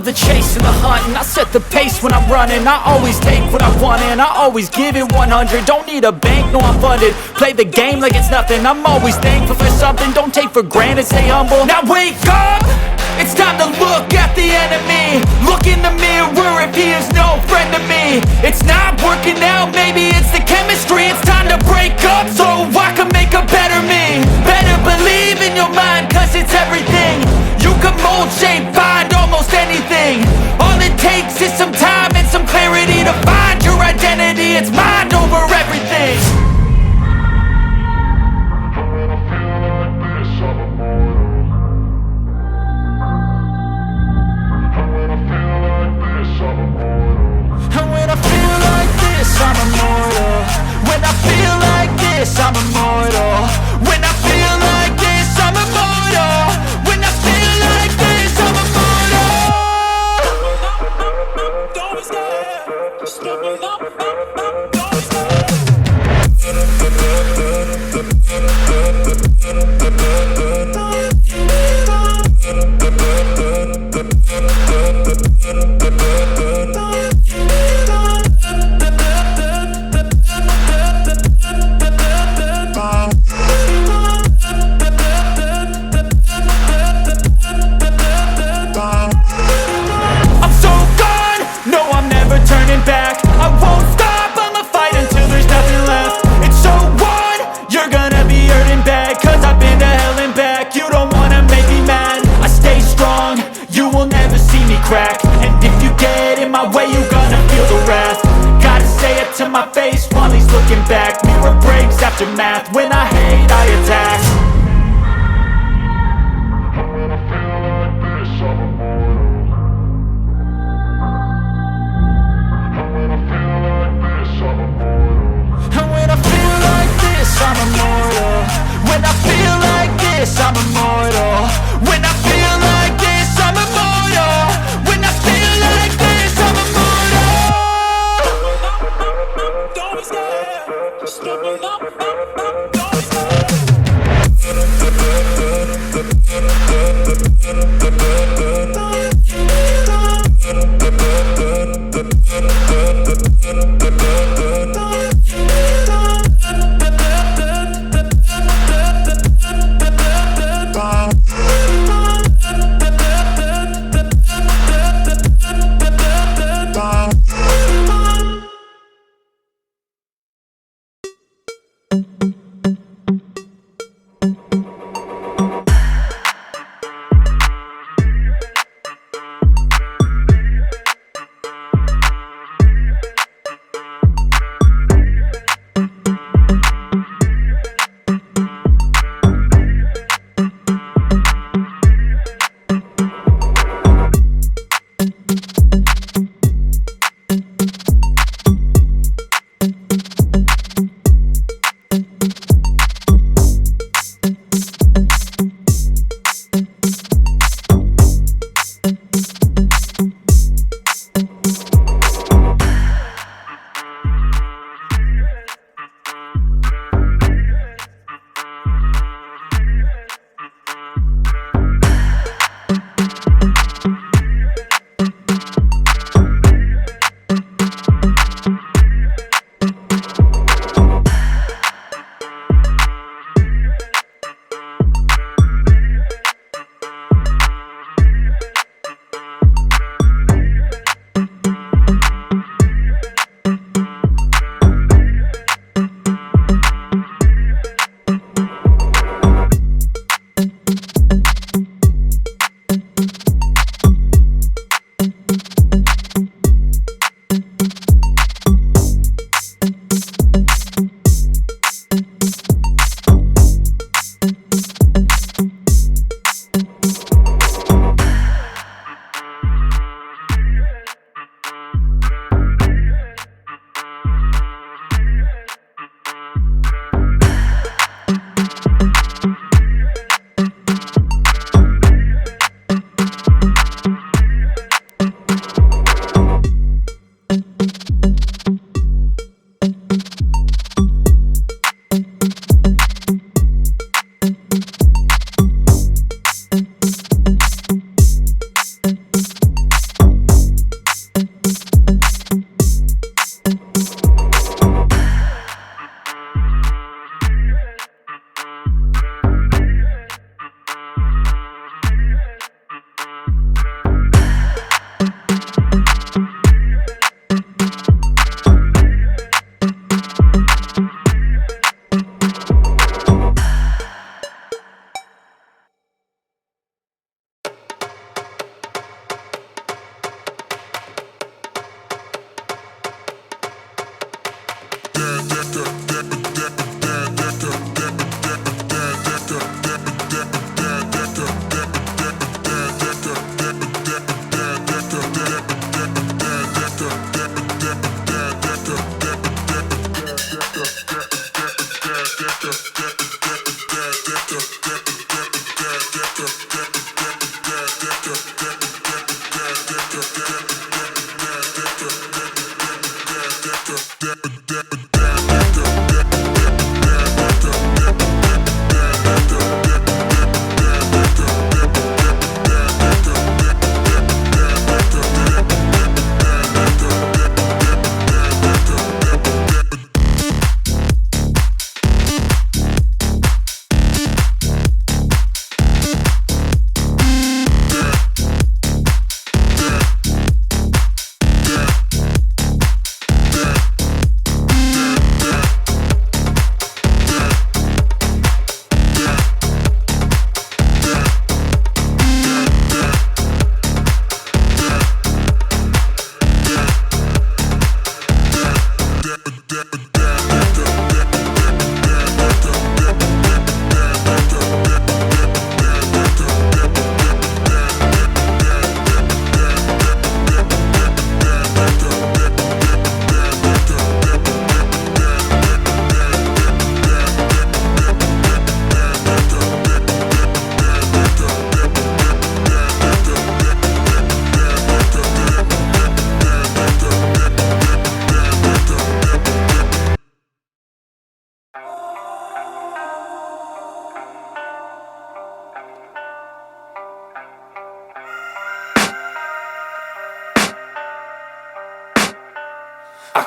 love the chase and the hunt, and I set the pace when I'm running. I always take what I want and I always give it 100. Don't need a bank, no I'm funded. Play the game like it's nothing. I'm always thankful for something. Don't take for granted, stay humble. Now wake up! It's time to look at the enemy. Look in the mirror if he is no friend to me. It's not working out, maybe it's the chemistry. It's time to break up so I can make a better me. Better believe in your mind, cause it's everything. You can mold, shape, find almost anything. All it takes is some time and some clarity to find your identity. It's mind over everything. I'm immortal. When I feel like this, I'm immortal. When I feel like this, I'm immortal. When I feel like this, I'm immortal. Don't be scared. Just give me up. Don't be scared. And if you get in my way, you're gonna feel the wrath. Gotta say it to my face while he's looking back. Mirror breaks after math. When I hate, I attack. When I feel like this, I'm immortal. When I feel like this, I'm immortal. When I feel like this, I'm immortal. When I feel like this, I'm immortal. When I feel like this, I'm immortal. When I feel like this, I'm immortal. Don't be scared. Just give me up. Don't be scared.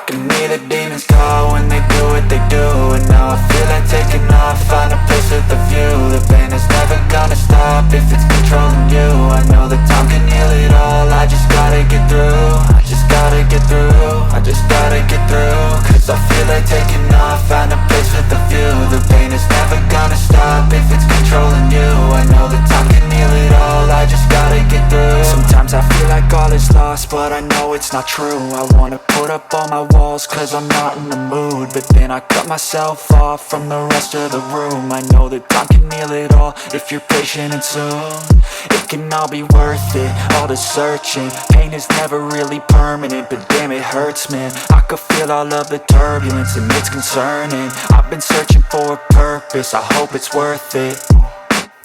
can hear the demons call when they do what they do. And now I feel like taking off, find a place with a view. The pain is never gonna stop if it's controlling you. I know that time can heal it all, I just gotta get through. I just gotta get through, I just gotta get through. Cause I feel like taking off, find a place with a view. The pain is never gonna stop if it's controlling you. I know that time can heal it all, I just gotta get through. Sometimes I feel like all is lost, but I know it's not true. I wanna put up all my walls cause I'm not in the mood, but then I cut myself off from the rest of the room. I know that time can heal it all if you're patient, and soon it can all be worth it, all the searching. Pain is never really permanent, but damn it hurts, man. I could feel all of the turbulence and it's concerning. I've been searching for a purpose, I hope it's worth it.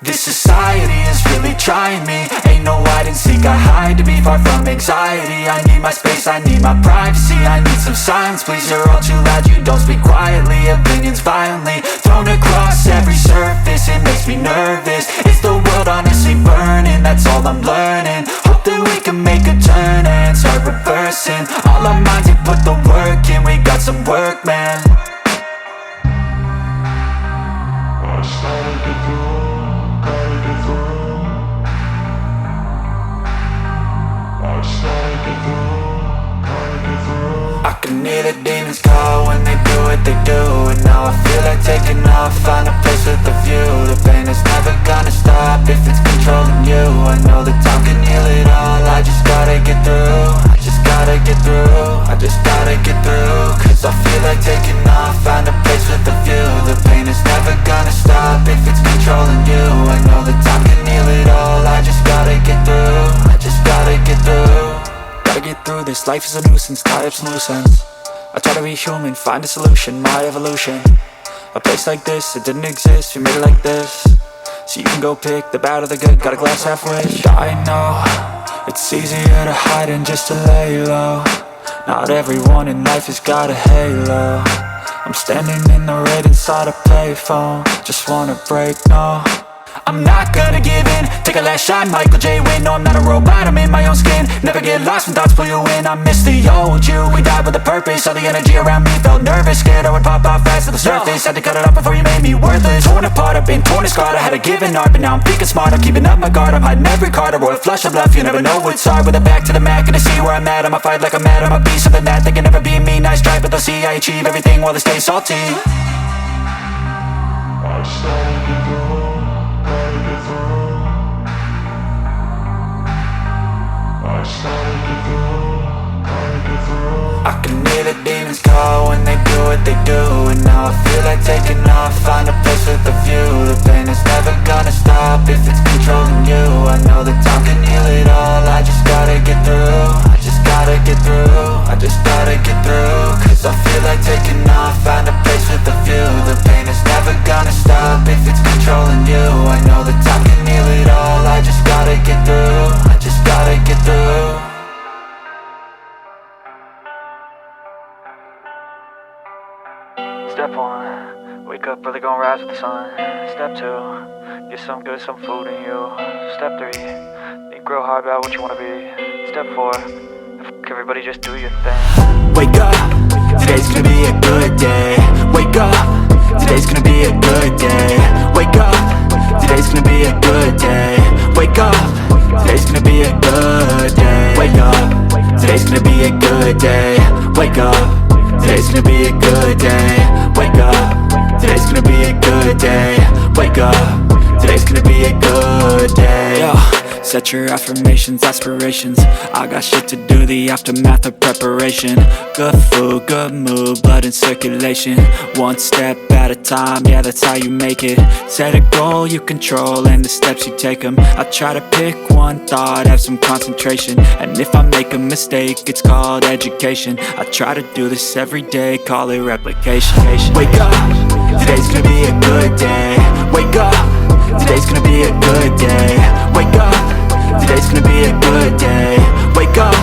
This society is really trying me. Ain't no hide and seek, I hide to be far from anxiety. I need my space, I need my privacy. I need some silence, please, you're all too loud. You don't speak quietly, opinions violently thrown across every surface. It makes me nervous, is the world honestly burning? That's all I'm learning. Hope that we can make a turn and start reversing all our minds and put the work in. We got some work, man. I started to do, gotta get through. I started to do, gotta get through. I can hear the demons call when they do what they do. And now I feel like taking off, find a place with a view. The pain is never gonna stop if it's controlling you. I know that time can heal it all, I just gotta get through. I just gotta get through, I just gotta get through. Cause I feel like taking off, find a place with a view. The pain is never gonna stop if it's controlling you. I know that time can heal it all, I just gotta get through. I just gotta get through. Gotta get through this, life is a nuisance, tie up some loose ends. I try to be human, find a solution, my evolution. A place like this, it didn't exist, we made it like this. So you can go pick the bad or the good, got a glass halfway. I know, it's easier to hide than just to lay low. Not everyone in life has got a halo. I'm standing in the red inside a payphone, just wanna break, no. I'm not gonna give in, take a last shot, Michael J. Win. No, I'm not a robot, I'm in my own skin. Never get lost when thoughts pull you in. I miss the old you, we died with a purpose. All the energy around me felt nervous, scared I would pop out fast to the surface. Had to cut it off before you made me worthless. Torn apart, I've been torn and scarred. I had a given art, but now I'm thinking smart. I'm keeping up my guard, I'm hiding every card. A royal flush of bluff, you never know what's hard. With a back to the mat, gonna see where I'm at. I'ma fight like I'm mad, I'ma be something that they can never be me. Nice try, but they'll see I achieve everything while they stay salty. I started to do, gotta get through. I started to do, gotta get through. I can hear the demons call when they do what they do. And now I feel like taking off, find a place with a view. The pain is never gonna stop if it's controlling you. I know that time can heal it all, I just gotta get through. I just gotta get through, I just gotta get through. Cause I feel like taking off, find a place with a view. The pain is never gonna stop if it's controlling you. I know that time can heal it all, I just gotta get through. I just gotta get through. Step 1, wake up early, gon' rise with the sun. Step 2, get some good, some food in you. Step 3, think real hard about what you wanna be. Step 4, everybody just do your thing. Wake up, today's gonna be a good day. Wake up, today's gonna be a good day. Wake up, today's gonna be a good day. Wake up, today's gonna be a good day. Wake up, today's gonna be a good day. Wake up, today's gonna be a good day. Wake up, today's gonna be a good day. Wake up, today's gonna be a good day. Yo, set your affirmations, aspirations. I got shit to do, the aftermath of preparation. Good food, good mood, blood in circulation. One step at a time, yeah, that's how you make it. Set a goal you control and the steps you take them. I try to pick one thought, have some concentration. And if I make a mistake, it's called education. I try to do this every day, call it replication. Wake up, today's gonna be a good day. Wake up, today's gonna be a good day. Wake up, today's gonna be a good day. Wake up,